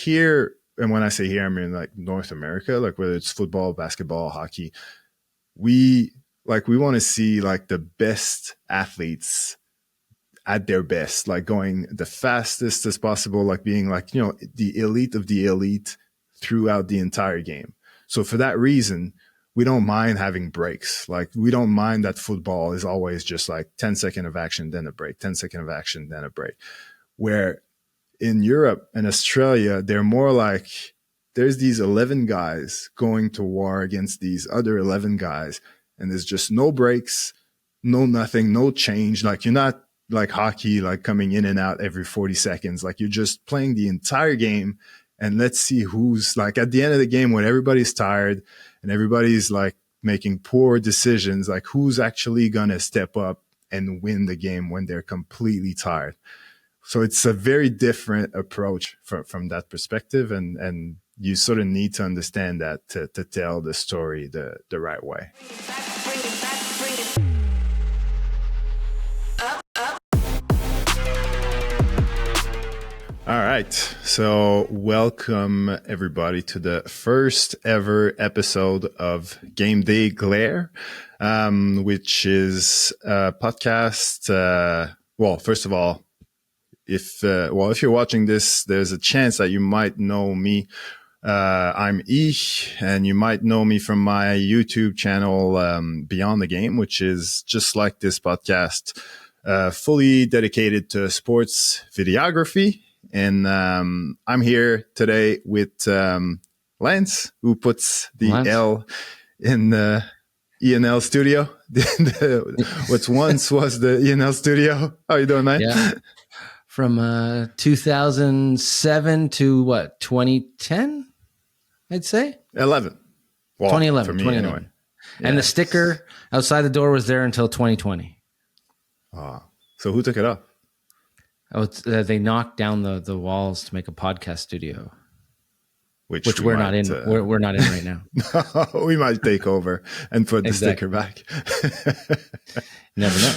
here, and when I say here, I mean like North America, like whether it's football, basketball, hockey, we want to see like the best athletes at their best, like going the fastest as possible, like being like, you know, the elite of the elite throughout the entire game. So for that reason, we don't mind having breaks. Like we don't mind that football is always just like 10-second of action, then a break, 10-second of action, then a break. Where in Europe and Australia, they're more like there's these 11 guys going to war against these other 11 guys. And there's just no breaks, no nothing, no change. Like you're not like hockey, like coming in and out every 40 seconds. Like you're just playing the entire game. And let's see who's like at the end of the game when everybody's tired and everybody's like making poor decisions, like who's actually going to step up and win the game when they're completely tired. So it's a very different approach from that perspective. And you sort of need to understand that to tell the story the right way. All right. So welcome everybody to the first ever episode of Game Day Glare, which is a podcast. Well, first of all, if you're watching this, there's a chance that you might know me. I'm E, and you might know me from my YouTube channel, Beyond the Game, which is just like this podcast, fully dedicated to sports videography. And I'm here today with Lance, who puts the L in the E&L studio. What once was the E&L studio. How you doing, man? Yeah. From 2007 to what, 2010, I'd say? 11. Well, 2011. for me 2011. anyway. And Yeah. the sticker outside the door was there until 2020. Oh, so who took it off? Oh, they knocked down the walls to make a podcast studio, which we're not in. We're not in right now. We might take over and put the sticker back. Never know.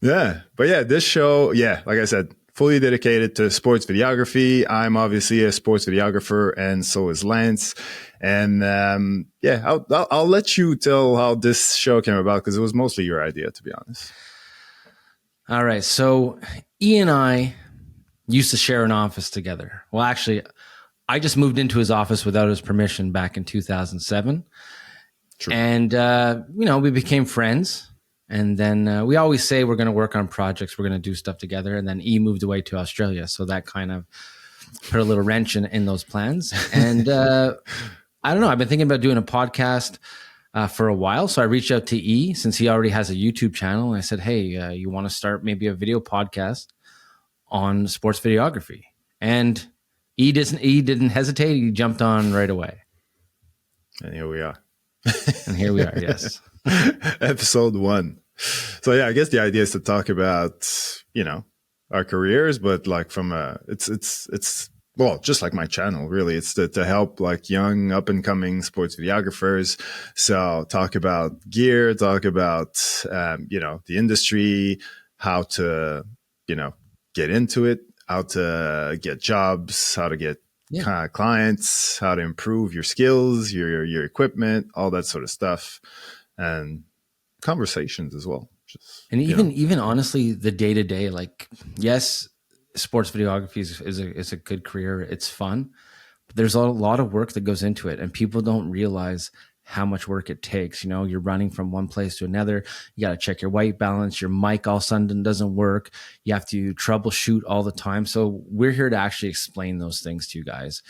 Yeah, but yeah, this show, like I said, fully dedicated to sports videography. I'm obviously a sports videographer, and so is Lance. And I'll let you tell how this show came about because it was mostly your idea, to be honest. All right, so E and I used to share an office together. Well, actually, I just moved into his office without his permission back in 2007. True. And, we became friends. And then we always say we're going to work on projects. We're going to do stuff together. And then E moved away to Australia. So that kind of put a little wrench in those plans. And I don't know. I've been thinking about doing a podcast for a while. So I reached out to E since he already has a YouTube channel. And I said, hey, you want to start maybe a video podcast on sports videography? And E didn't hesitate. He jumped on right away. And here we are. Yes. Episode 1. So yeah, I guess the idea is to talk about, our careers, but like from it's well, just like my channel, really. It's to help like young up and coming sports videographers. So talk about gear, talk about, the industry, how to, get into it, how to get jobs, how to get clients, how to improve your skills, your equipment, all that sort of stuff, and conversations as well. And even honestly, the day to day, like, yes, sports videography is a good career. It's fun, but there's a lot of work that goes into it, and people don't realize how much work it takes. You're running from one place to another. You got to check your white balance. Your mic all of a sudden doesn't work. You have to troubleshoot all the time. So we're here to actually explain those things to you guys,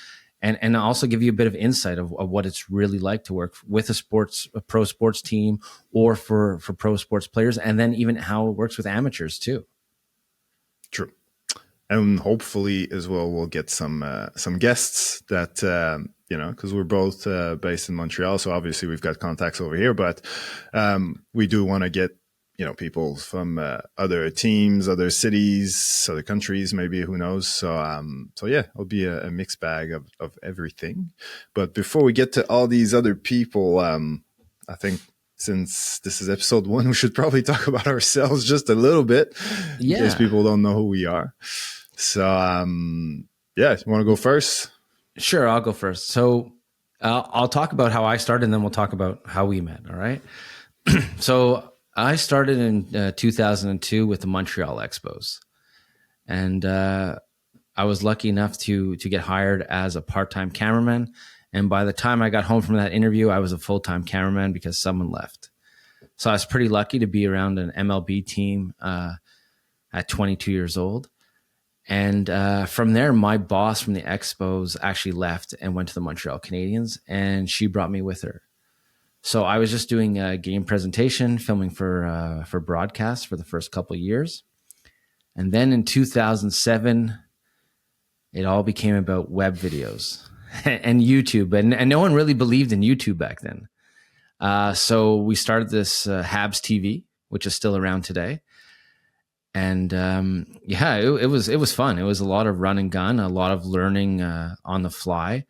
and also give you a bit of insight of what it's really like to work with a pro sports team or for pro sports players, and then even how it works with amateurs too. True. And hopefully as well, we'll get some guests that, because we're both based in Montreal. So obviously we've got contacts over here, but we do want to get, people from other teams, other cities, other countries, maybe, who knows. So yeah, it'll be a mixed bag of everything. But before we get to all these other people, I think since this is episode 1, we should probably talk about ourselves just a little bit in case people don't know who we are. So, you want to go first? Sure, I'll go first. So I'll talk about how I started, and then we'll talk about how we met. All right. So I started in 2002 with the Montreal Expos, and I was lucky enough to get hired as a part-time cameraman. And by the time I got home from that interview, I was a full-time cameraman because someone left. So I was pretty lucky to be around an MLB team at 22 years old. And from there, my boss from the Expos actually left and went to the Montreal Canadiens, and she brought me with her. So I was just doing a game presentation, filming for broadcast for the first couple of years. And then in 2007, it all became about web videos and YouTube. And no one really believed in YouTube back then. So we started this Habs TV, which is still around today. And it was fun. It was a lot of run and gun, a lot of learning on the fly.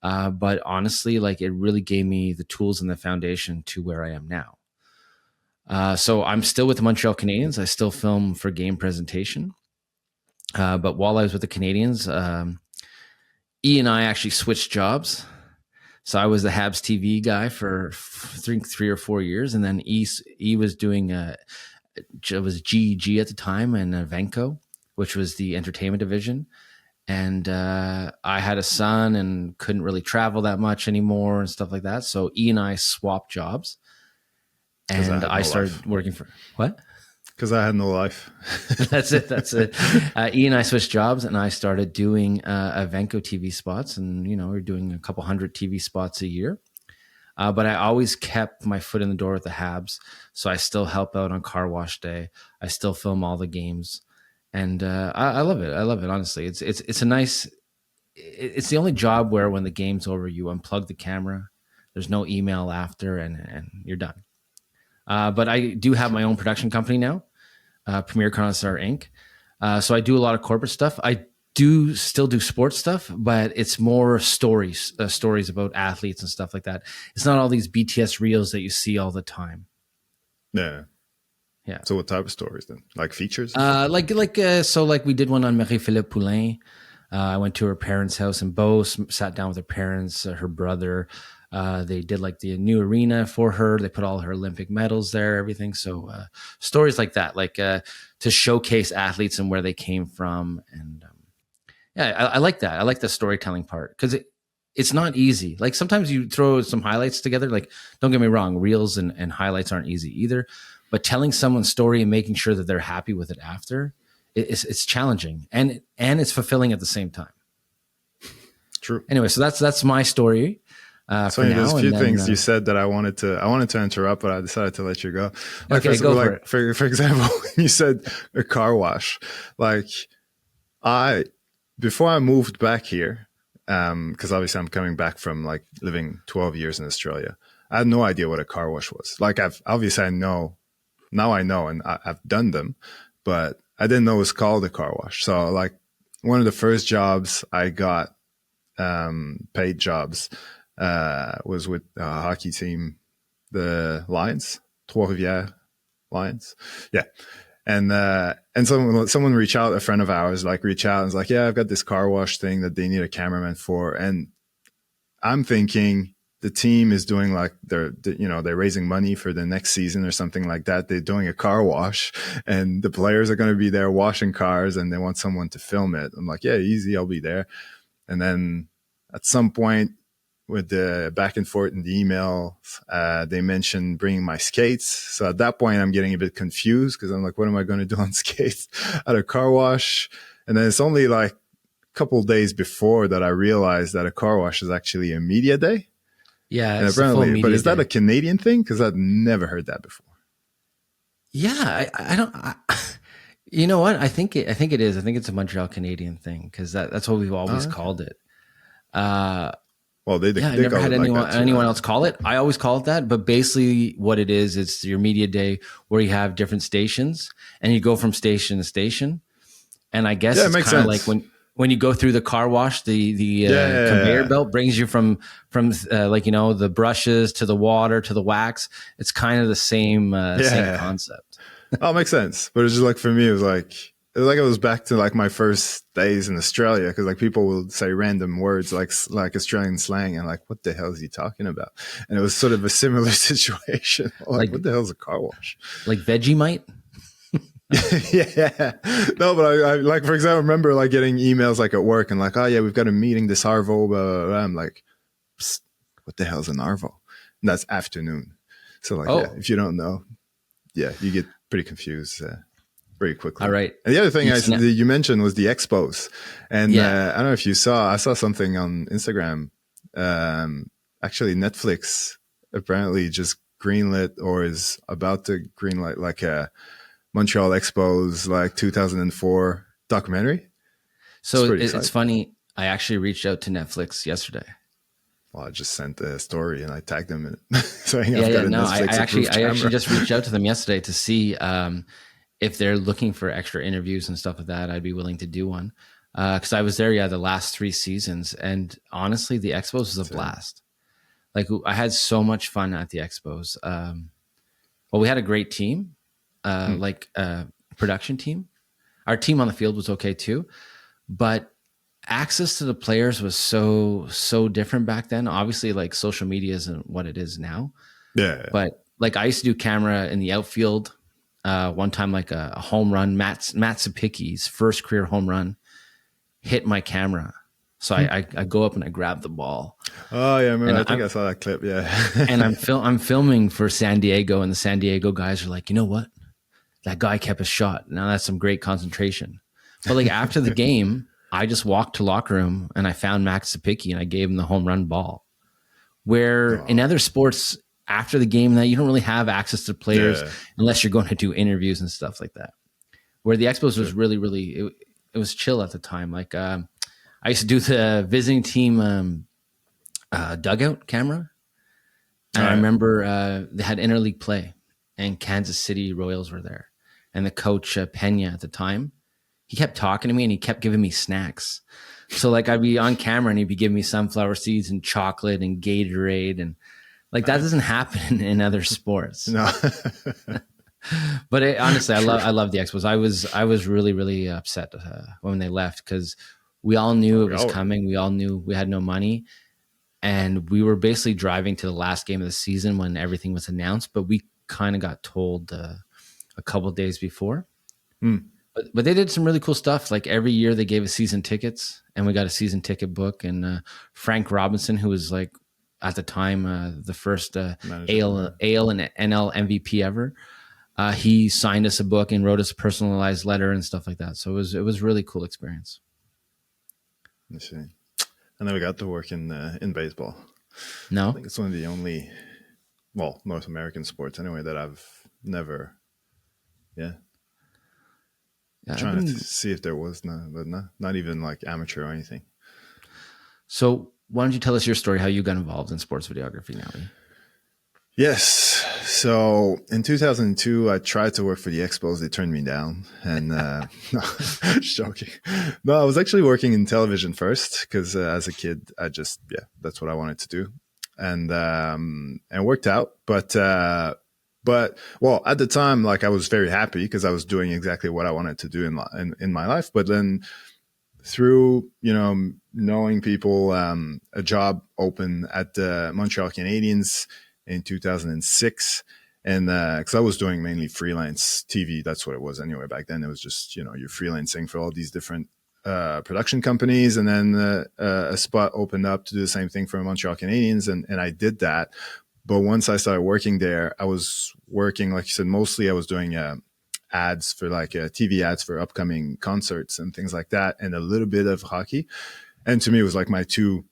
But honestly, like, it really gave me the tools and the foundation to where I am now. So I'm still with the Montreal Canadiens. I still film for game presentation. But while I was with the Canadiens, E and I actually switched jobs. So I was the Habs TV guy for three or 4 years, and then E was doing it was GDG at the time, and Venco, which was the entertainment division. And I had a son and couldn't really travel that much anymore and stuff like that. So E and I swapped jobs, and I started working for what? Because I had no life. That's it. E and I switched jobs, and I started doing Venco TV spots, and we're doing a couple hundred TV spots a year. But I always kept my foot in the door with the Habs, so I still help out on car wash day. I still film all the games, and I love it. I love it, honestly. It's a nice. It's the only job where when the game's over, you unplug the camera. There's no email after, and you're done. But I do have my own production company now, Premier Connoisseur Inc. So I do a lot of corporate stuff. I do still do sports stuff, but it's more stories about athletes and stuff like that. It's not all these BTS reels that you see all the time. Yeah. Yeah. So what type of stories then? Like features? So we did one on Marie-Philippe Poulin. I went to her parents' house in Beauce, sat down with her parents, her brother. They did like the new arena for her. They put all her Olympic medals there, everything. So stories like that, to showcase athletes and where they came from. And I like that. I like the storytelling part because it's not easy. Like, sometimes you throw some highlights together. Like, don't get me wrong, reels and highlights aren't easy either. But telling someone's story and making sure that they're happy with it after, it's challenging and it's fulfilling at the same time. True. Anyway, so that's my story. So there's a few things you said that I wanted to interrupt, but I decided to let you go. Like, okay, go for it. For example, you said a car wash. Like, before I moved back here, because obviously I'm coming back from like living 12 years in Australia, I had no idea what a car wash was. Like, I know now, and I've done them, but I didn't know it was called a car wash. So like, one of the first jobs I got, paid jobs, was with a hockey team, the Lions, Trois-Rivières Lions. Yeah. And someone reached out, a friend of ours, reached out and was like, yeah, I've got this car wash thing that they need a cameraman for. And I'm thinking the team is doing they're raising money for the next season or something like that. They're doing a car wash and the players are going to be there washing cars and they want someone to film it. I'm like, yeah, easy. I'll be there. And then at some point, with the back and forth in the email, they mentioned bringing my skates. So at that point, I'm getting a bit confused because I'm like, what am I going to do on skates at a car wash? And then it's only like a couple of days before that I realized that a car wash is actually a media day. Yeah, and apparently, but is that a Canadian thing? Because I've never heard that before. Yeah, I don't. You know what? I think it is. I think it's a Montreal Canadian thing because that's what we've always called it. Well, I never had anyone else call it. I always call it that, but basically what it is, it's your media day where you have different stations and you go from station to station. And I guess it's kind of like when you go through the car wash, the conveyor belt brings you from the brushes to the water to the wax. It's kind of the same concept. Oh, it makes sense. But it's just like, for me, it was like, like it was back to like my first days in Australia, because like people will say random words like Australian slang, and like, what the hell is he talking about? And it was sort of a similar situation. Like, Like what the hell is a car wash? Vegemite. Yeah, no, but I like, for example, I remember like getting emails like at work and like, oh yeah, we've got a meeting this Arvo. Blah, blah, blah. I'm like, psst, what the hell's an Arvo? And that's afternoon. So like, yeah, Oh, if you don't know, yeah, you get pretty confused very all quickly. right. And the other thing You've sna- you mentioned was the expos, and yeah. I don't know if you saw. I saw something on Instagram. Actually, Netflix apparently just greenlit or is about to greenlight like a Montreal Expos like 2004 documentary. It's So pretty it's exciting. funny. I actually reached out to Netflix yesterday. Well, I just sent a story and I tagged them in it, saying Yeah, I've yeah. got a No, Netflix approved I actually camera. just reached out to them yesterday to see if they're looking for extra interviews and stuff like that. I'd be willing to do one because I was there, yeah, the last 3 seasons, and honestly, the Expos was a So, blast. Like I had so much fun at the Expos. Well, we had a great team, like production team. Our team on the field was okay too, but access to the players was so different back then. Obviously, like social media isn't what it is now, yeah, but like I used to do camera in the outfield. One time, like a home run, Matt Sapicki's first career home run hit my camera. So I go up and I grab the ball, oh yeah, I remember. and I think I saw that clip. Yeah, I'm filming for San Diego, and the San Diego guys are like, you know what? That guy kept a shot. Now that's some great concentration. But like after the game, I just walked to locker room and I found Max Sapicki and I gave him the home run ball. Where in oh, other sports, after the game, that you don't really have access to players yeah, unless you're going to do interviews and stuff like that. Where the Expos was sure. really it was chill at the time. Like I used to do the visiting team dugout camera, All and I right. remember they had interleague play, and Kansas City Royals were there, and the coach Pena at the time, he kept talking to me and he kept giving me snacks. So like I'd be on camera and he'd be giving me sunflower seeds and chocolate and Gatorade, and like that doesn't Nice. happen in other sports. No, But honestly, true. I love the Expos. I was really upset when they left because we all knew Oh, it we was all were. coming. We all knew we had no money, and we were basically driving to the last game of the season when everything was announced. But we kind of got told a couple of days before. Hmm. But they did some really cool stuff. Like every year they gave us season tickets, and we got a season ticket book. And Frank Robinson, who was like at the time the first Manager. Yeah. AL and NL MVP ever, he signed us a book and wrote us a personalized letter and stuff like that. So it was really cool experience. Let's see. I never got to work in baseball. I No, think it's one of the only, well, North American sports anyway that I've never. Yeah, yeah, I've trying to been. see if there was no, but not even like amateur or anything. So why don't you tell us your story? How you got involved in sports videography now? Yes. So in 2002, I tried to work for the Expos. They turned me down. And no, just joking. No, I was actually working in television first because as a kid, yeah, that's what I wanted to do. And it worked out. But well, at the time, like I was very happy because I was doing exactly what I wanted to do in my life. But then through, knowing people, a job open at the Montreal Canadiens in 2006. And because I was doing mainly freelance TV, that's what it was anyway. Back then, it was just, you're freelancing for all these different production companies. And then a spot opened up to do the same thing for Montreal Canadiens. And I did that. But once I started working there, I was working, like you said, mostly I was doing ads for like TV ads for upcoming concerts and things like that, and a little bit of hockey. And to me, it was like my two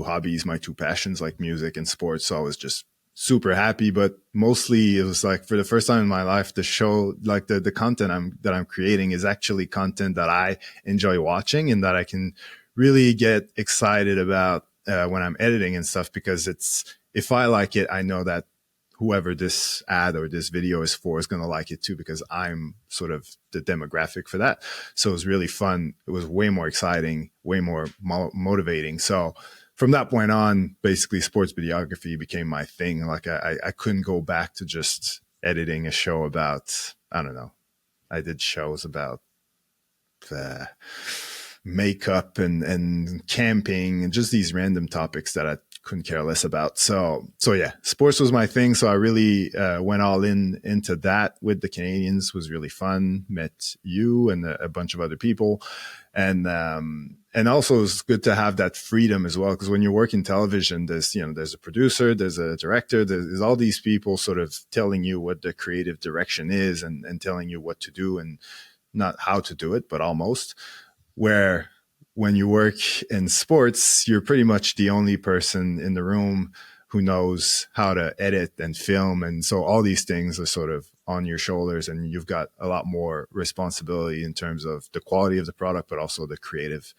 hobbies, my two passions, like music and sports. So I was just super happy. But mostly it was like for the first time in my life, the show, like the content that I'm creating is actually content that I enjoy watching and that I can really get excited about when I'm editing and stuff, because if I like it, I know that whoever this ad or this video is for is going to like it too, because I'm sort of the demographic for that. So it was really fun. It was way more exciting, way more motivating. So from that point on, basically sports videography became my thing. Like I couldn't go back to just editing a show about, I don't know, I did shows about makeup and camping and just these random topics that I couldn't care less about. So yeah, sports was my thing. So I really went all into that with the Canadians. It was really fun. Met you and a bunch of other people, and also it's good to have that freedom as well. Because when you work in television, there's a producer, there's a director, there's all these people sort of telling you what the creative direction is and telling you what to do and not how to do it, but almost. Where when you work in sports, you're pretty much the only person in the room who knows how to edit and film. And so all these things are sort of on your shoulders, and you've got a lot more responsibility in terms of the quality of the product, but also the creative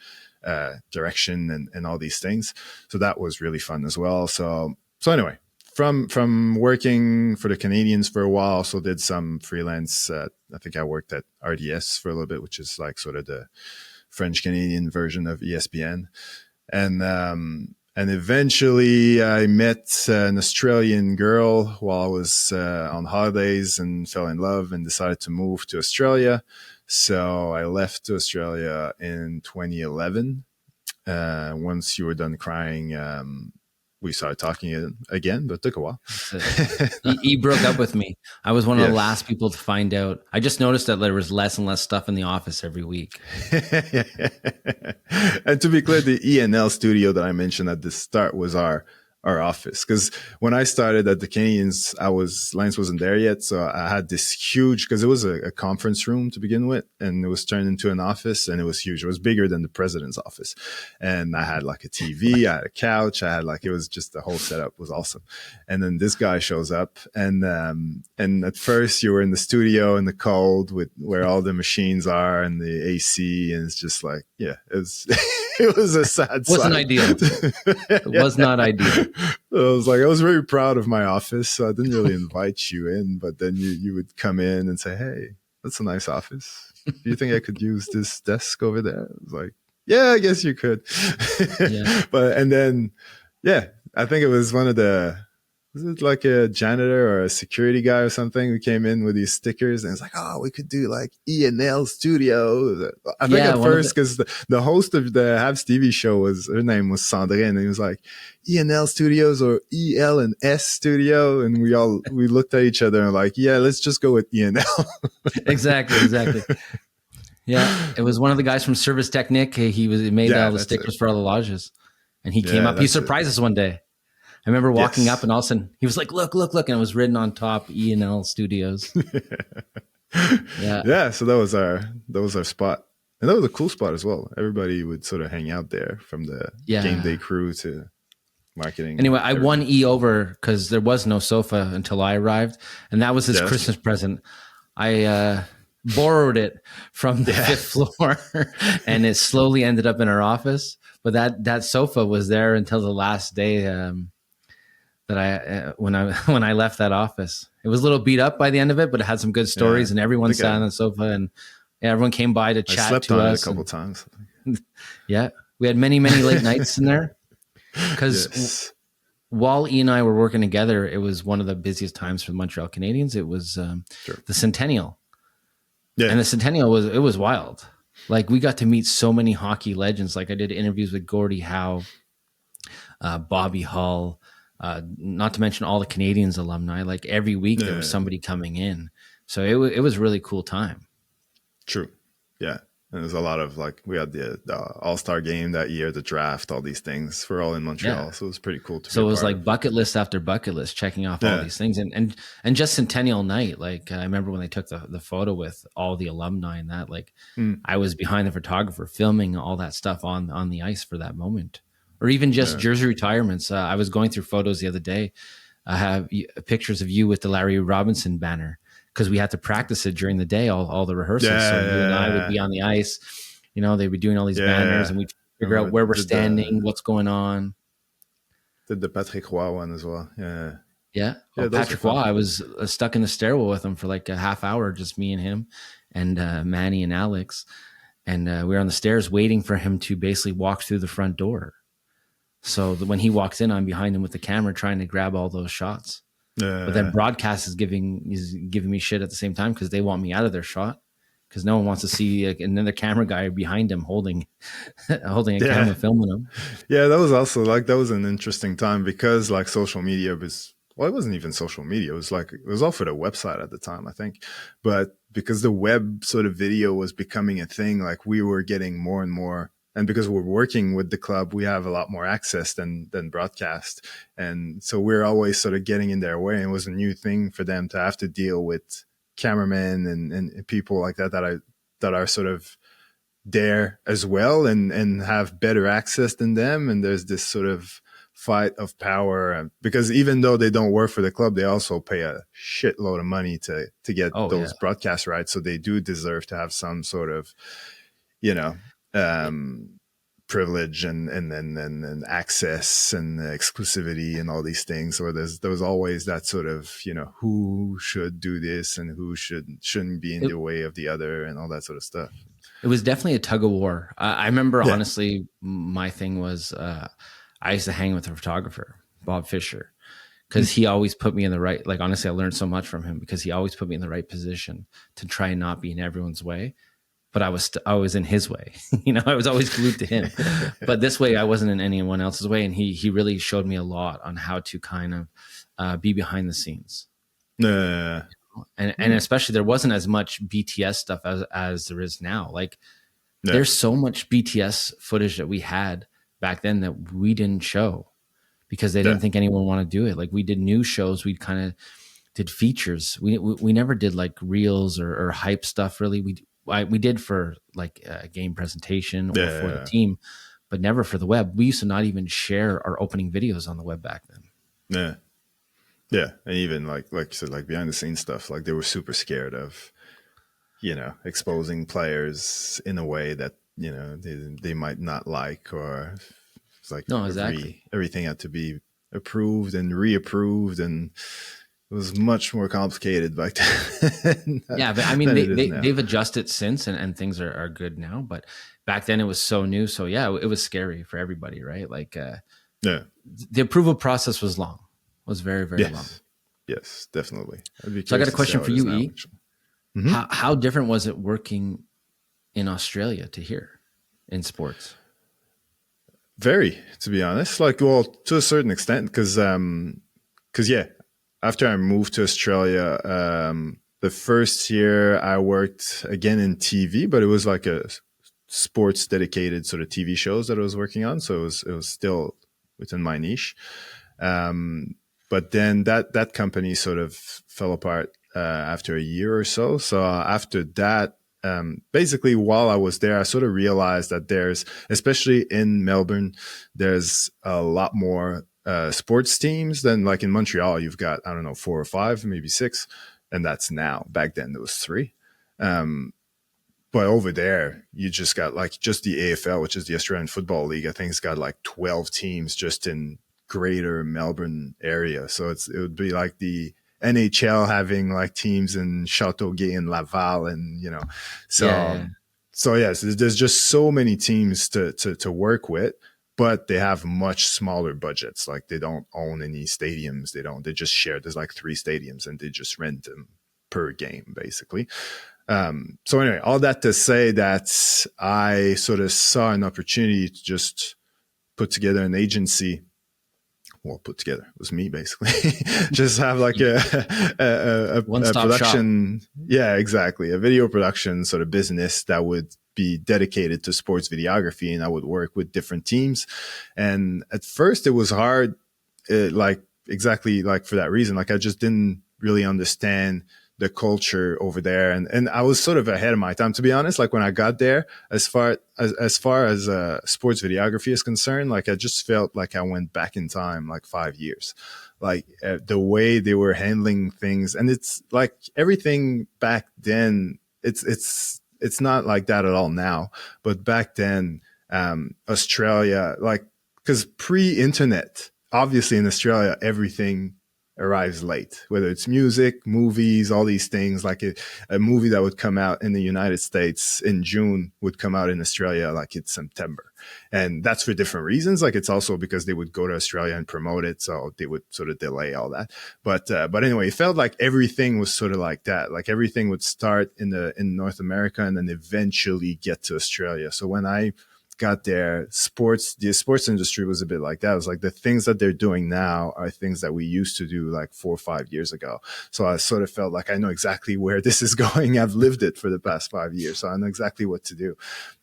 direction and all these things. So that was really fun as well. So anyway, from working for the Canadians for a while, also did some freelance. I think I worked at RDS for a little bit, which is like sort of the French Canadian version of ESPN. And eventually I met an Australian girl while I was on holidays and fell in love and decided to move to Australia. So I left Australia in 2011. Once you were done crying, we started talking again, but it took a while. He broke up with me. I was one of the last people to find out. I just noticed that there was less and less stuff in the office every week. And to be clear, the ENL studio that I mentioned at the start was our office. Because when I started at the Canadians, Lance wasn't there yet. So I had this huge, because it was a conference room to begin with, and it was turned into an office, and it was huge. It was bigger than the president's office. And I had like a TV, I had a couch, it was just, the whole setup was awesome. And then this guy shows up, and at first you were in the studio in the cold with where all the machines are and the AC, and it's just like, yeah, it was, it was a sad Wasn't ideal. It was not ideal. I was very proud of my office, so I didn't really invite you in, but then you would come in and say, hey, that's a nice office. Do you think I could use this desk over there? I was like, yeah, I guess you could. Yeah. And then, yeah, I think it was was it like a janitor or a security guy or something who came in with these stickers, and it's like, oh, we could do like ENL Studio. I think at first, because the host of the Have Stevie show her name was Sandrine, and he was like, ENL Studios or EL and S Studio. And we looked at each other and like, yeah, let's just go with ENL. Exactly. Yeah. It was one of the guys from Service Technique. He made all the stickers for all the lodges, and he came up. He surprised us one day. I remember walking up, and all of a sudden he was like, look, and it was written on top, E&L Studios. Yeah. So that was our spot. And that was a cool spot as well. Everybody would sort of hang out there, from the game day crew to marketing. Anyway, I won E over because there was no sofa until I arrived. And that was his Christmas present. I borrowed it from the fifth floor, and it slowly ended up in our office. But that sofa was there until the last day, that when I left that office. It was a little beat up by the end of it, but it had some good stories, and everyone sat on the sofa, and everyone came by to chat slept to on us it a couple times. Yeah, we had many late nights in there, because while E and I were working together, it was one of the busiest times for the Montreal Canadiens. It was the Centennial, and the Centennial was wild. Like, we got to meet so many hockey legends. Like, I did interviews with Gordie Howe, Bobby Hull. Not to mention all the Canadians alumni. Like, every week there was somebody coming in. So it was a really cool time. True. Yeah. And there's a lot of, like, we had the All-Star game that year, the draft, all these things. We're all in Montreal. Yeah. So it was pretty cool So it was like bucket list after bucket list, checking off all these things. And just Centennial Night. Like, I remember when they took the photo with all the alumni and that, like, I was behind the photographer filming all that stuff on the ice for that moment. Or even just jersey retirements. I was going through photos the other day. I have pictures of you with the Larry Robinson banner, because we had to practice it during the day, all the rehearsals. So you and I would be on the ice. They'd be doing all these banners, and we'd figure out where we're standing, what's going on. Did the Patrick Roy one as well. Yeah. Yeah. Well, Patrick Roy, I was stuck in the stairwell with him for like a half hour, just me and him and Manny and Alex. And we were on the stairs waiting for him to basically walk through the front door. So when he walks in, I'm behind him with the camera trying to grab all those shots. But then broadcast is giving me shit at the same time, because they want me out of their shot. because no one wants to see like, another camera guy behind him holding holding a Yeah. camera filming him. Yeah, that was also like that was an interesting time because like social media was, well, it wasn't even social media. It was like it was all for the website at the time, I think. But because the web sort of video was becoming a thing, like we were getting more and more, and because we're working with the club, we have a lot more access than broadcast. And so we're always sort of getting in their way. And it was a new thing for them to have to deal with cameramen and people like that are sort of there as well and have better access than them. And there's this sort of fight of power because even though they don't work for the club, they also pay a shitload of money to get Oh yeah. those broadcast rights. So they do deserve to have some sort of, you know, privilege and access and exclusivity and all these things. So there was always that sort of, you know, who should do this and who shouldn't be in It, the way of the other and all that sort of stuff. it was definitely a tug of war. I remember Yeah. honestly, my thing was I used to hang with a photographer, Bob Fisher, because he always put me in the right. Like honestly, I learned so much from him because he always put me in the right position to try and not be in everyone's way. But I was in his way. You know, I was always glued to him. But this way, I wasn't in anyone else's way, and he really showed me a lot on how to kind of be behind the scenes. And especially there wasn't as much BTS stuff as there is now. Like there's so much BTS footage that we had back then that we didn't show because they didn't think anyone wanted to do it. Like we did news shows, we kind of did features. We never did like reels or hype stuff really. We did for like a game presentation or for the team, but never for the web. We used to not even share our opening videos on the web back then. Yeah. Yeah. And even like you said, like behind the scenes stuff, like they were super scared of, you know, exposing players in a way that, you know, they might not like, or it's like No, exactly. everything had to be approved and reapproved, and it was much more complicated back then. Yeah, but I mean, they've adjusted since, and things are good now. But back then it was so new. So yeah, it was scary for everybody, right? Like, Yeah. the approval process was long, was very, very long. Yes, definitely. So I got a question for you, E. Mm-hmm. How different was it working in Australia to here in sports? Very, to be honest. Like, well, to a certain extent, because yeah, after I moved to Australia, the first year I worked again in TV, but it was like a sports dedicated sort of TV shows that I was working on. So it was still within my niche. But then that company sort of fell apart after a year or so. So after that, basically while I was there, I sort of realized that there's, especially in Melbourne, there's a lot more sports teams than like in Montreal. You've got, I don't know, 4 or 5, maybe 6. And that's now. Back then there was 3. But over there, you just got like just the AFL, which is the Australian Football League. I think it's got like 12 teams just in greater Melbourne area. So it would be like the NHL having like teams in Châteauguay and Laval, and you know, so yes, there's just so many teams to work with, but they have much smaller budgets. Like they don't own any stadiums. They just share. There's like 3 stadiums and they just rent them per game basically. So anyway, all that to say that I sort of saw an opportunity to just put together an agency. Well, put together, it was me basically. Just have like a production shop. Yeah, exactly, a video production sort of business that would be dedicated to sports videography, and I would work with different teams. And at first it was hard, like exactly like for that reason. Like I just didn't really understand the culture over there, and I was sort of ahead of my time, to be honest. Like when I got there, as far as sports videography is concerned, like I just felt like I went back in time like 5 years. Like the way they were handling things, and it's like everything back then. It's not like that at all now, but back then, Australia, like because pre-internet, obviously in Australia everything arrives late, whether it's music, movies, all these things. Like a movie that would come out in the United States in June would come out in Australia like it's September. And that's for different reasons. Like it's also because they would go to Australia and promote it. So they would sort of delay all that. But anyway, it felt like everything was sort of like that. Like everything would start in North America and then eventually get to Australia. So when I got there, the sports industry was a bit like that. It was like the things that they're doing now are things that we used to do like 4 or 5 years ago. So I sort of felt like I know exactly where this is going. I've lived it for the past 5 years. So I know exactly what to do.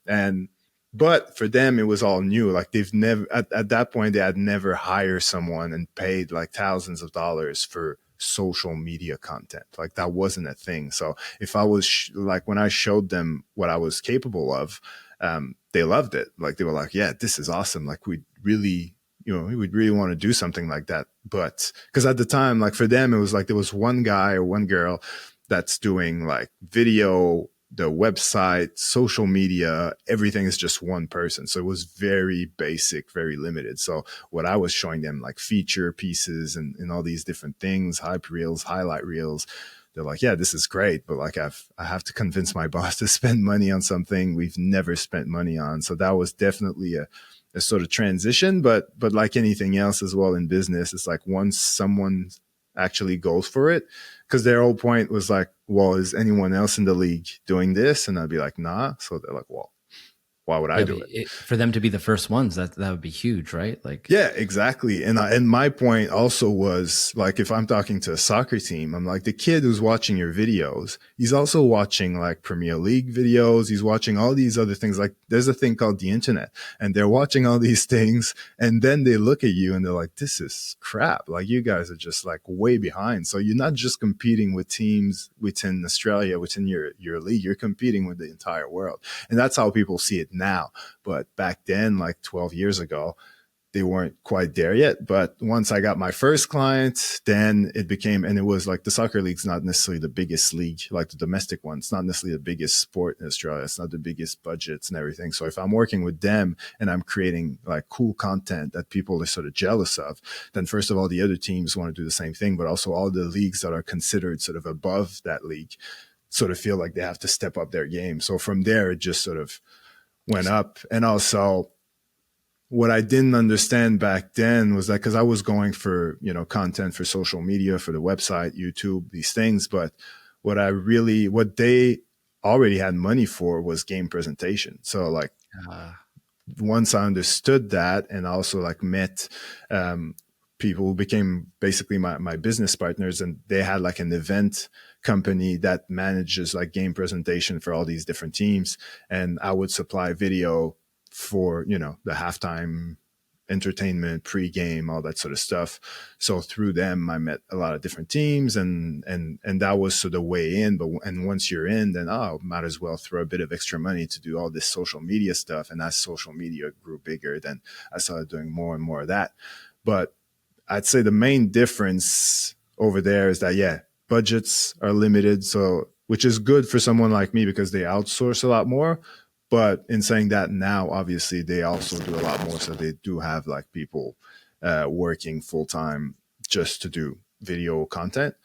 And but for them, it was all new. Like they've never, at that point, they had never hired someone and paid like thousands of dollars for social media content. Like that wasn't a thing. So if I was like, when I showed them what I was capable of, they loved it. Like they were like, yeah, this is awesome. Like we really, we would really want to do something like that. But because at the time, like for them, it was like there was one guy or one girl that's doing like video, the website, social media, everything is just one person. So it was very basic, very limited. So what I was showing them, like feature pieces and all these different things, hype reels, highlight reels, they're like, yeah, this is great, but like I have to convince my boss to spend money on something we've never spent money on. So that was definitely a sort of transition, but like anything else as well in business, it's like once someone actually goes for it, because their whole point was like, well, is anyone else in the league doing this? And I'd be like, nah. So they're like, well, why would I Yeah, do it? for them to be the first ones, that would be huge, right? Like, Yeah, exactly. And my point also was like, if I'm talking to a soccer team, I'm like, the kid who's watching your videos, he's also watching like Premier League videos. He's watching all these other things. Like there's a thing called the internet, and they're watching all these things. And then they look at you and they're like, this is crap. Like you guys are just like way behind. So you're not just competing with teams within Australia, within your league, you're competing with the entire world. And that's how people see it now. But back then, like 12 years ago, they weren't quite there yet. But once I got my first client, then it became, and it was like the soccer league's not necessarily the biggest league, like the domestic one. It's not necessarily the biggest sport in Australia. It's not the biggest budgets and everything. So if I'm working with them and I'm creating like cool content that people are sort of jealous of, then first of all, the other teams want to do the same thing, but also all the leagues that are considered sort of above that league sort of feel like they have to step up their game. So from there, it just sort of went up. And also, what I didn't understand back then was that because I was going for, content for social media, for the website, YouTube, these things. But what they already had money for was game presentation. So like once I understood that and also like met people who became basically my business partners, and they had like an event company that manages like game presentation for all these different teams. And I would supply video for, the halftime entertainment, pre-game, all that sort of stuff. So through them, I met a lot of different teams, and that was sort of way in. And once you're in, then might as well throw a bit of extra money to do all this social media stuff. And as social media grew bigger, then I started doing more and more of that. But I'd say the main difference over there is that, yeah, budgets are limited. So, which is good for someone like me because they outsource a lot more. But in saying that, now, obviously, they also do a lot more. So they do have like people working full time just to do video content.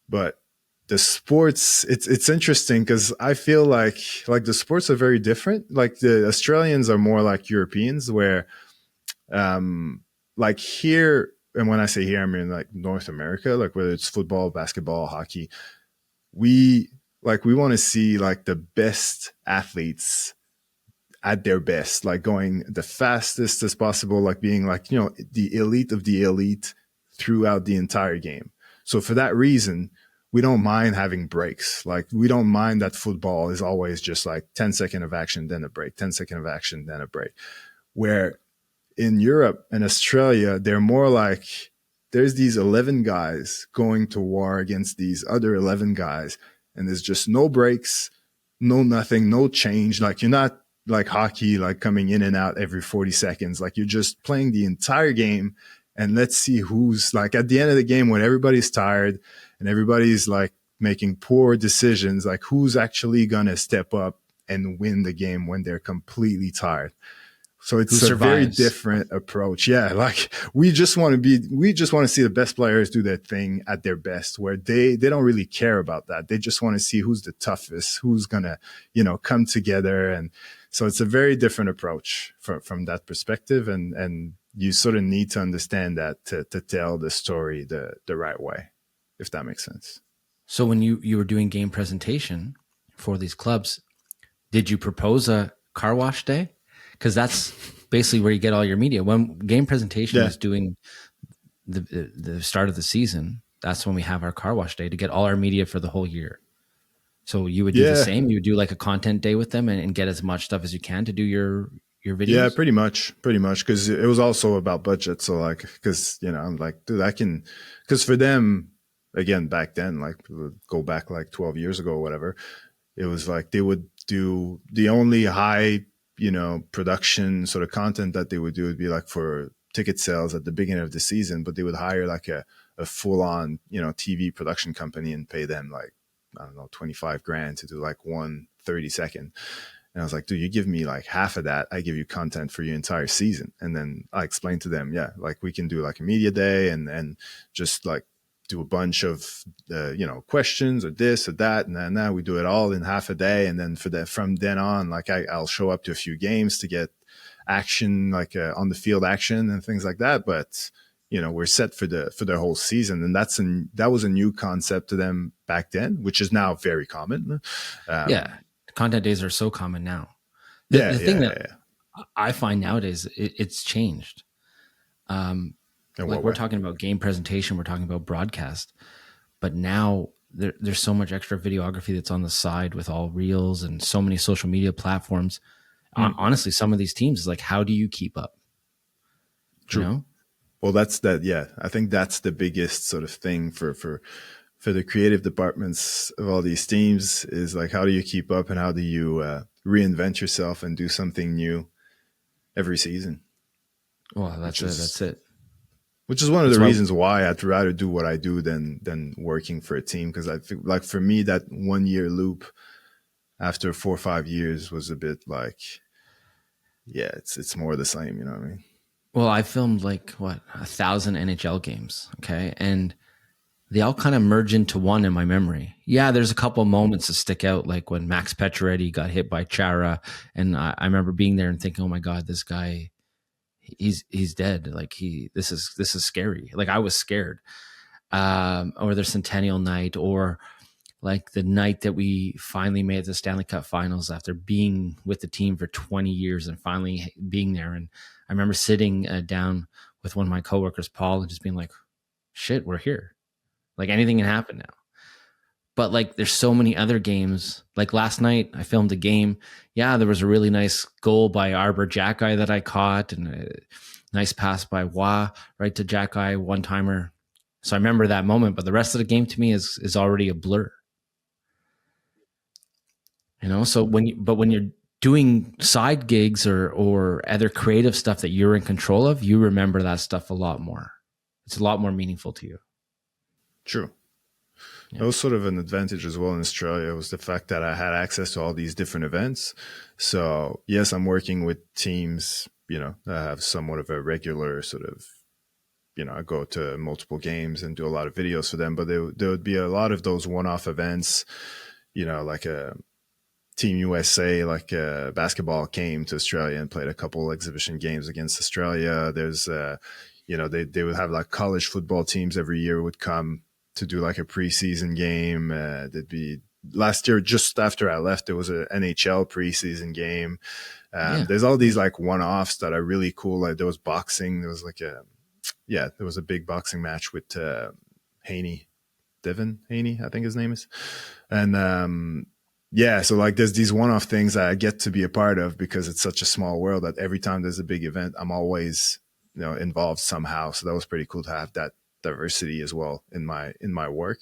But the sports, it's interesting because I feel like the sports are very different. Like the Australians are more like Europeans, where like here, and when I say here, I mean like North America, like whether it's football, basketball, hockey, we want to see like the best athletes at their best, like going the fastest as possible, like being like, the elite of the elite throughout the entire game. So for that reason, we don't mind having breaks. Like we don't mind that football is always just like 10-second of action, then a break, 10-second of action, then a break. Where in Europe and Australia, they're more like there's these 11 guys going to war against these other 11 guys. And there's just no breaks, no nothing, no change. Like you're not like hockey, like coming in and out every 40 seconds. Like you're just playing the entire game. And let's see who's like at the end of the game when everybody's tired and everybody's like making poor decisions, like who's actually going to step up and win the game when they're completely tired. So Who it's a very survives? different approach. Yeah, like we just want to see the best players do their thing at their best, where they don't really care about that. They just want to see who's the toughest, who's gonna, come together. And so it's a very different approach from that perspective. And you sort of need to understand that to tell the story the right way, if that makes sense. So when you were doing game presentation for these clubs, did you propose a car wash day? Because that's basically where you get all your media. When game presentation Yeah. is doing the start of the season, that's when we have our car wash day to get all our media for the whole year. So you would do the Yeah. same. You would do like a content day with them and get as much stuff as you can to do your Yeah, videos. pretty much, because it was also about budget. So like, because I'm like, dude, I can, because for them, again, back then, like go back like 12 years ago or whatever, it was like they would do the only high, production sort of content that they would do would be like for ticket sales at the beginning of the season, but they would hire like a full on, TV production company and pay them like, I don't know, 25 grand to do like 1 30-second. And I was like, dude, you give me like half of that, I give you content for your entire season. And then I explained to them, yeah, like we can do like a media day and just like do a bunch of questions or this or that, and then now we do it all in half a day. And then from then on, like I'll show up to a few games to get action, like on the field action and things like that. But we're set for the whole season, and that was a new concept to them back then, which is now very common. Yeah, content days are so common now. The, Yeah, the thing yeah, that yeah, yeah. I find nowadays, it's changed. In Like what we're way? talking about game presentation, we're talking about broadcast, but now there's so much extra videography that's on the side with all reels and so many social media platforms. Mm, Honestly, some of these teams is like, how do you keep up? You true. know? Well, that's that. Yeah, I think that's the biggest sort of thing for the creative departments of all these teams is like, how do you keep up and how do you reinvent yourself and do something new every season? Well, that's Which it. is That's it. which is one of the That's why. reasons why I'd rather do what I do than working for a team, because I think like for me that 1 year loop after 4 or 5 years was a bit like, yeah, it's more of the same. You know what I mean? Well, I filmed like what 1,000 NHL games. Okay, and they all kind of merge into one in my memory. Yeah, there's a couple of moments that stick out, like when Max Pacioretty got hit by Chara, and I remember being there and thinking, "Oh my God, this guy, he's dead. Like this is scary." Like I was scared. Or there's Centennial Night, or like the night that we finally made the Stanley Cup Finals after being with the team for 20 years and finally being there. And I remember sitting down with one of my coworkers, Paul, and just being like, "Shit, we're here. Like anything can happen now." But like there's so many other games. Like last night I filmed a game. Yeah, there was a really nice goal by Arbor Jackeye that I caught, and a nice pass by Wah right to Jackeye, one timer. So I remember that moment, but the rest of the game to me is already a blur. So when you're doing side gigs or other creative stuff that you're in control of, you remember that stuff a lot more. It's a lot more meaningful to you. True. That Yeah. was sort of an advantage as well in Australia, was the fact that I had access to all these different events. So yes, I'm working with teams, that have somewhat of a regular sort of, I go to multiple games and do a lot of videos for them, but there would be a lot of those one-off events, like a Team USA, like basketball came to Australia and played a couple exhibition games against Australia. There's, they would have like college football teams every year would come to do like a preseason game. There'd be last year, just after I left, there was an NHL preseason game. Yeah. There's all these like one-offs that are really cool. Like there was boxing. There was like there was a big boxing match with Haney, Devin Haney, I think his name is. And yeah, so like there's these one-off things that I get to be a part of because it's such a small world that every time there's a big event, I'm always, involved somehow. So that was pretty cool to have that diversity as well in my work.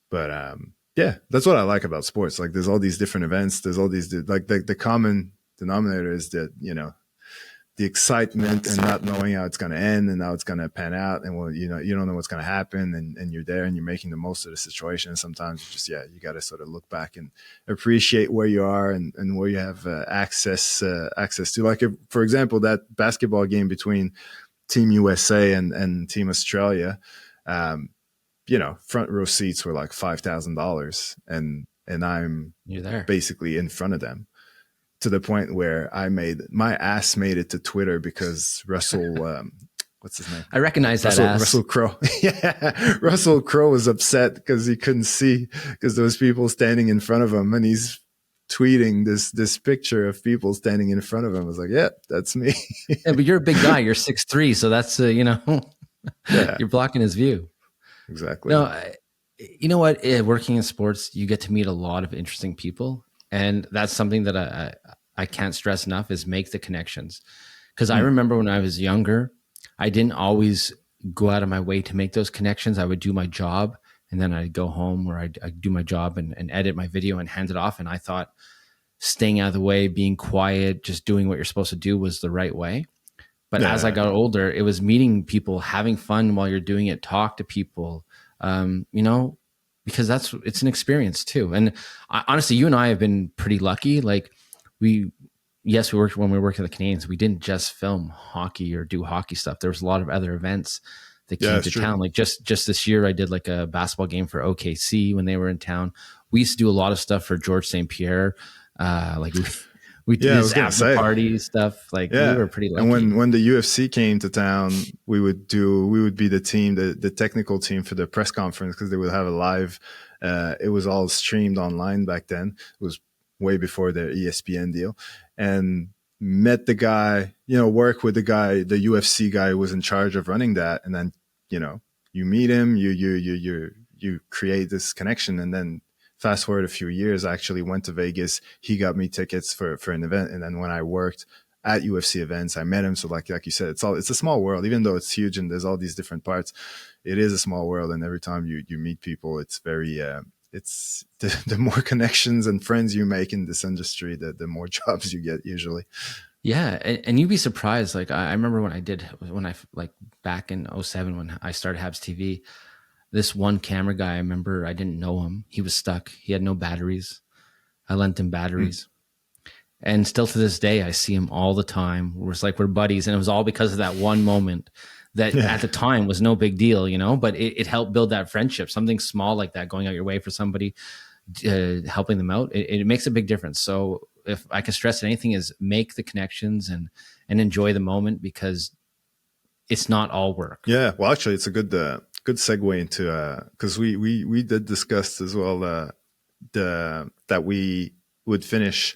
But yeah, that's what I like about sports. Like there's all these different events. There's all these, like the common denominator is that, the excitement and not knowing how it's going to end and how it's going to pan out. And well, you know, you don't know what's going to happen, and you're there and you're making the most of the situation. And sometimes you just, you got to sort of look back and appreciate where you are and where you have access to. Like, if, for example, that basketball game between Team USA and Team Australia, you know, front row seats were like $5,000, and I'm You're there. basically in front of them, to the point where my ass made it to Twitter because Russell, what's his name? I recognize that ass. Russell Crowe. Yeah, Russell Crowe was upset because he couldn't see, because there was people standing in front of him, and he's tweeting this picture of people standing in front of him. I was like, yeah, that's me. Yeah, but you're a big guy. You're 6'3", so that's you know, you're blocking his view. Exactly. No, you know what? Working in sports, you get to meet a lot of interesting people, and that's something that I can't stress enough, is make the connections. Because I remember when I was younger, I didn't always go out of my way to make those connections. I would do my job, and then I'd go home, or I'd do my job and edit my video and hand it off. And I thought staying out of the way, being quiet, just doing what you're supposed to do was the right way. But as I got older, it was meeting people, having fun while you're doing it, talk to people, you know, because it's an experience too. And honestly, you and I have been pretty lucky. Like when we worked with the Canadians, we didn't just film hockey or do hockey stuff. There was a lot of other events that came to town. Like just this year, I did like a basketball game for OKC when they were in town. We used to do a lot of stuff for George St. Pierre. Like we did this after party stuff. Like we were pretty lucky. And when the UFC came to town, we would be the team, the technical team for the press conference, because they would have a live. It was all streamed online back then. It was way before the ESPN deal, and met the guy, you know, work with the guy, the UFC guy who was in charge of running that, and then, you know, you meet him, you create this connection, and then fast forward a few years, I actually went to Vegas. He got me tickets for an event. And then when I worked at UFC events, I met him. So like you said, it's a small world, even though it's huge and there's all these different parts. It is a small world. And every time you meet people, it's very, it's the more connections and friends you make in this industry, the more jobs you get usually. Yeah. And you'd be surprised. Like I remember when I like back in 2007, when I started Habs TV, this one camera guy, I remember I didn't know him. He was stuck. He had no batteries. I lent him batteries. And still to this day, I see him all the time. We're buddies. And it was all because of that one moment that at the time was no big deal, you know, but it helped build that friendship. Something small like that, going out your way for somebody, helping them out, it makes a big difference. So if I can stress anything, is make the connections and enjoy the moment, because it's not all work. Yeah. Well, actually, it's a good segue into, because we did discuss as well that we would finish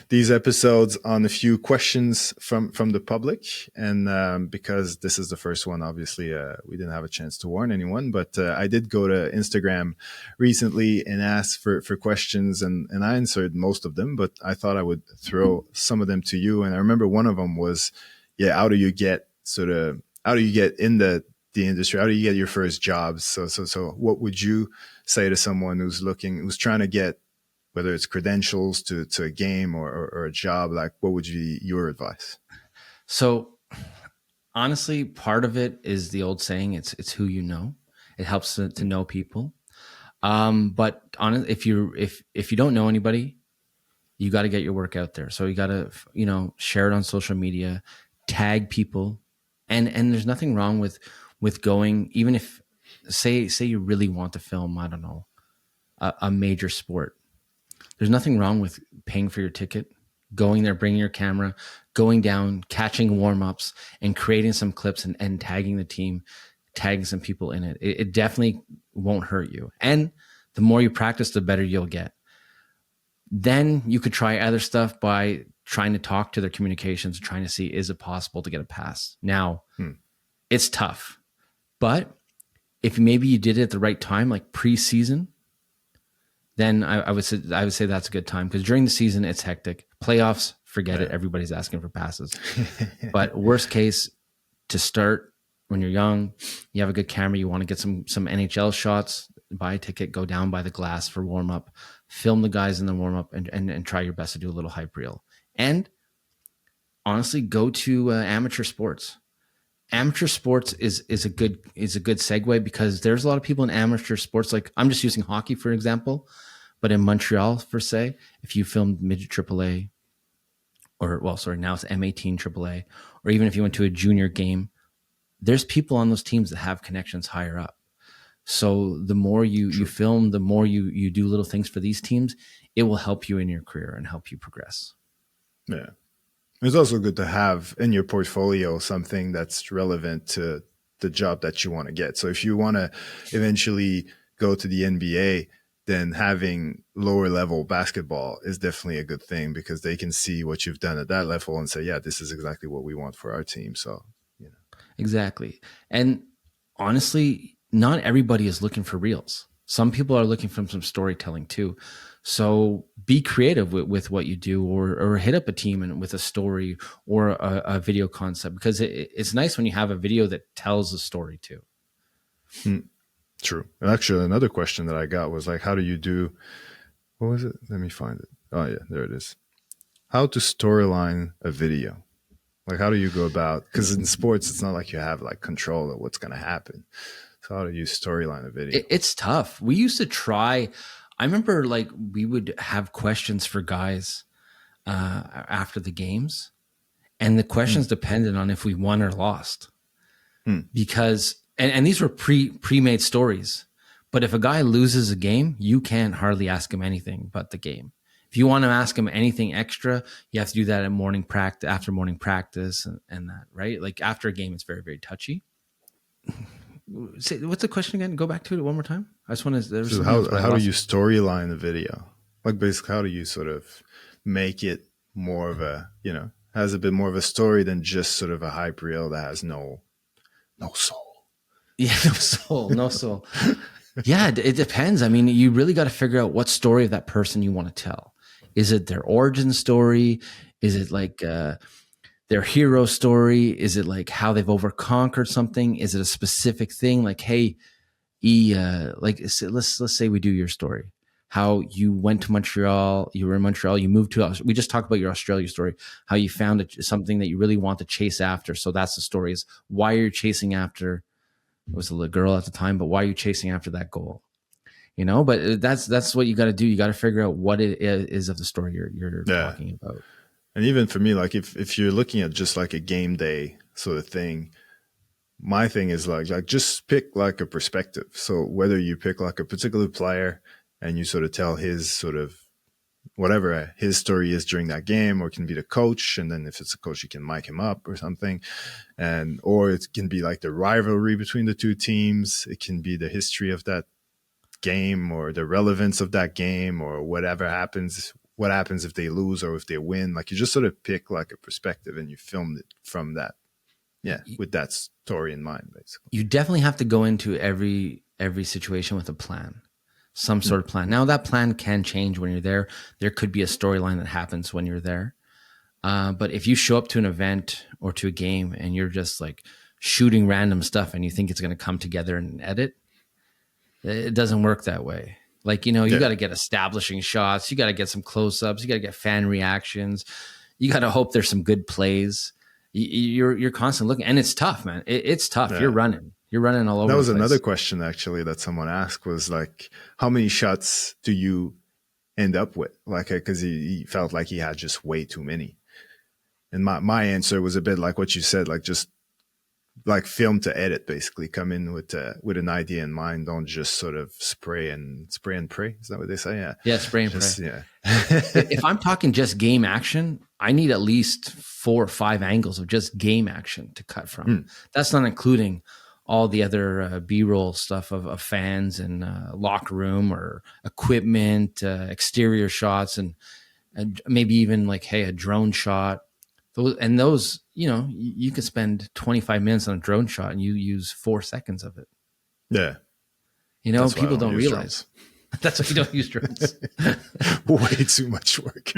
these episodes on a few questions from the public, and because this is the first one, obviously we didn't have a chance to warn anyone, but I did go to Instagram recently and ask for questions, and I answered most of them, but I thought I would throw some of them to you. And I remember one of them was, how do you get in the industry? How do you get your first jobs? So what would you say to someone who's trying to get, whether it's credentials to a game or a job? Like, what would be your advice? So honestly, part of it is the old saying, it's who you know. It helps to know people. But honestly, if you don't know anybody, you got to get your work out there. So you got to, you know, share it on social media, tag people. And there's nothing wrong with going, even if say you really want to film, I don't know, a major sport. There's nothing wrong with paying for your ticket, going there, bringing your camera, going down, catching warm-ups, and creating some clips and tagging the team, tagging some people in it. It definitely won't hurt you. And the more you practice, the better you'll get. Then you could try other stuff by trying to talk to their communications, trying to see, is it possible to get a pass? Now, it's tough. But if maybe you did it at the right time, like pre-season, then I would say that's a good time, because during the season it's hectic. Playoffs, forget it. Everybody's asking for passes. But worst case, to start when you're young, you have a good camera, you want to get some NHL shots, buy a ticket, go down by the glass for warm up, film the guys in the warm up, and try your best to do a little hype reel. And honestly, go to amateur sports. Amateur sports is a good segue, because there's a lot of people in amateur sports. Like, I'm just using hockey for example, but in Montreal, for say, if you filmed midget AAA, or well, sorry, now it's M18 AAA, or even if you went to a junior game, there's people on those teams that have connections higher up. So the more you film, the more you do little things for these teams, it will help you in your career and help you progress. Yeah. It's also good to have in your portfolio something that's relevant to the job that you want to get. So if you want to eventually go to the NBA, then having lower level basketball is definitely a good thing, because they can see what you've done at that level and say, yeah, this is exactly what we want for our team. So, you know. Exactly. And honestly, not everybody is looking for reels. Some people are looking for some storytelling too. So be creative with what you do, or hit up a team and with a story or a video concept, because it's nice when you have a video that tells a story too. True. And actually, another question that I got was like, how do you do, what was it? Let me find it. Oh yeah, there it is. How to storyline a video. Like, how do you go about, because in sports, it's not like you have like control of what's going to happen. So how do you storyline a video? It's tough. We used to try. I remember, like, we would have questions for guys after the games, and the questions depended on if we won or lost, because and these were pre-made stories. But if a guy loses a game, you can't hardly ask him anything but the game. If you want to ask him anything extra, you have to do that at morning practice, after morning practice, and that, right? Like, after a game, it's very, very touchy. Say, what's the question again? Go back to it one more time. I just want to. So how do you storyline a video? Like, basically, how do you sort of make it more of a, you know, has a bit more of a story than just sort of a hype reel that has no soul? Yeah, no soul. Yeah, it depends. I mean, you really got to figure out what story of that person you want to tell. Is it their origin story? Is it like their hero story? Is it like how they've overconquered something? Is it a specific thing? Like, hey, let's say we do your story. How you went to Montreal, you were in Montreal, you moved to, we just talked about your Australia story, how you found something that you really want to chase after. So that's the story, is why you're chasing after, it was a girl at the time, but why are you chasing after that goal? You know, but that's what you got to do. You got to figure out what it is of the story you're talking about. And even for me, like if you're looking at just like a game day sort of thing, my thing is like just pick like a perspective. So whether you pick like a particular player and you sort of tell his sort of whatever his story is during that game, or it can be the coach, and then if it's a coach, you can mic him up or something, or it can be like the rivalry between the two teams. It can be the history of that game, or the relevance of that game, or whatever happens. What happens if they lose or if they win? Like, you just sort of pick like a perspective and you film it from that. Yeah, with that story in mind, basically. You definitely have to go into every situation with a plan, some sort of plan. Now, that plan can change when you're there. There could be a storyline that happens when you're there. But if you show up to an event or to a game and you're just like shooting random stuff and you think it's going to come together in an edit, it doesn't work that way. Like, you know, you got to get establishing shots. You got to get some close-ups. You got to get fan reactions. You got to hope there's some good plays. You're constantly looking, and it's tough, man. It's tough. Yeah. You're running all over. That was another question actually that someone asked, was like, how many shots do you end up with? Like, because he felt like he had just way too many. And my answer was a bit like what you said, like just like film to edit, basically. Come in with an idea in mind. Don't just sort of spray and pray. Is that what they say? Yeah. Yeah. Spray and pray. Yeah. If I'm talking just game action, I need at least 4 or 5 angles of just game action to cut from. That's not including all the other B-roll stuff of fans and locker room or equipment, exterior shots, and maybe even like, hey, a drone shot. Those, you know, you could spend 25 minutes on a drone shot and you use 4 seconds of it. Yeah. You know, people don't realize. That's why you don't use drones. Way too much work.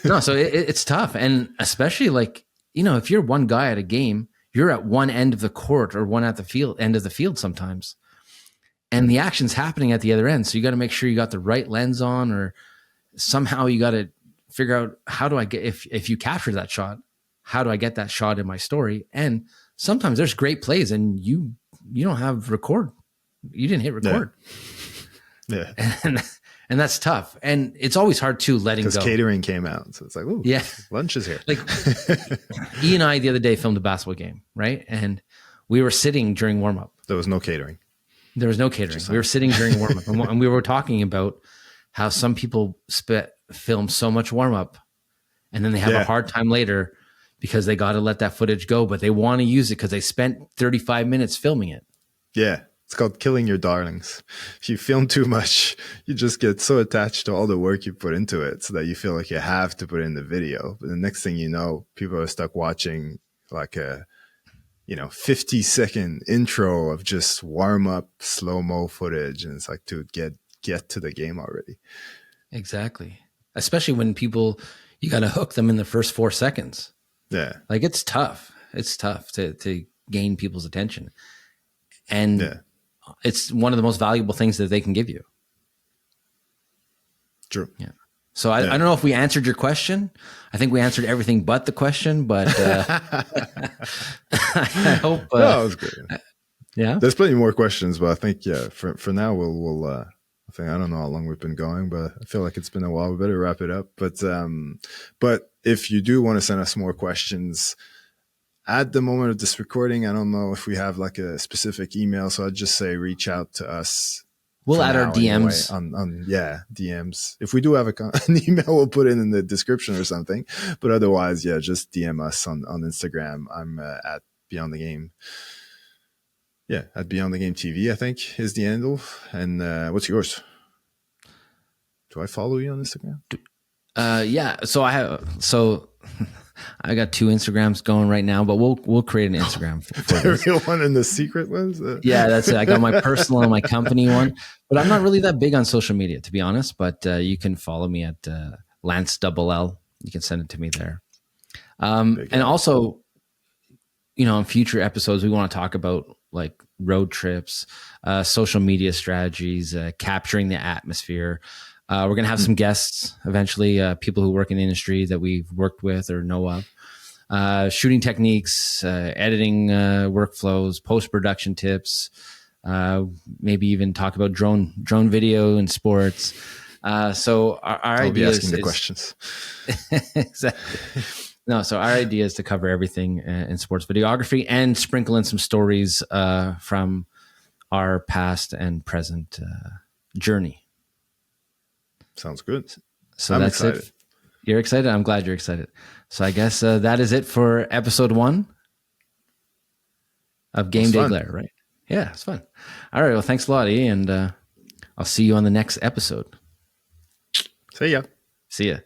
No, so it's tough. And especially like, you know, if you're one guy at a game, you're at one end of the court or one at the end of the field sometimes. And the action's happening at the other end. So you got to make sure you got the right lens on, or somehow you got to figure out, how do I get, if you capture that shot, how do I get that shot in my story? And sometimes there's great plays and you don't have record. You didn't hit record. Yeah. And that's tough. And it's always hard too letting go. Because catering came out. So it's like, oh, yeah, lunch is here. Like E and I the other day filmed a basketball game, right? And we were sitting during warm-up. There was no catering. There was no catering. We were sitting during warm-up. And we were talking about how some people film so much warm-up and then they have a hard time later because they got to let that footage go, but they want to use it because they spent 35 minutes filming it. Yeah. It's called killing your darlings. If you film too much, you just get so attached to all the work you put into it so that you feel like you have to put in the video. But the next thing you know, people are stuck watching like a, 50-second intro of just warm up slow-mo footage. And it's like, dude, get to the game already. Exactly. Especially when you got to hook them in the first 4 seconds. Yeah. Like it's tough. It's tough to gain people's attention. And it's one of the most valuable things that they can give you. True. Yeah. So I don't know if we answered your question. I think we answered everything but the question, but I hope. No, that was good. Yeah. There's plenty more questions, but I think, for now, we'll I don't know how long we've been going, but I feel like it's been a while. We better wrap it up. But if you do want to send us more questions, at the moment of this recording, I don't know if we have like a specific email, so I'd just say reach out to us. We'll add our DMs anyway, DMs. If we do have an email, we'll put it in the description or something. But otherwise, just DM us on Instagram. I'm at Beyond the Game. Yeah, at Beyond the Game TV, I think is the handle. And what's yours? Do I follow you on Instagram? Yeah. So I got 2 Instagrams going right now, but we'll create an Instagram for the real one and the secret ones. Yeah, that's it. I got my personal and my company one, but I'm not really that big on social media, to be honest. But you can follow me at Lance Double L. You can send it to me there. And also, in future episodes, we want to talk about like road trips, social media strategies, capturing the atmosphere. We're going to have some guests eventually, people who work in the industry that we've worked with or know of, shooting techniques, editing workflows, post-production tips, maybe even talk about drone video and sports. So our idea is asking the questions. Exactly. No, so our idea is to cover everything in sports videography and sprinkle in some stories from our past and present journey. Sounds good. So I'm that's excited. it. You're excited? I'm glad you're excited. So I guess that is it for episode 1 of Game Day Glare, right? Yeah, it's fun. All right. Well, thanks a lot, E, and I'll see you on the next episode. See ya. See ya.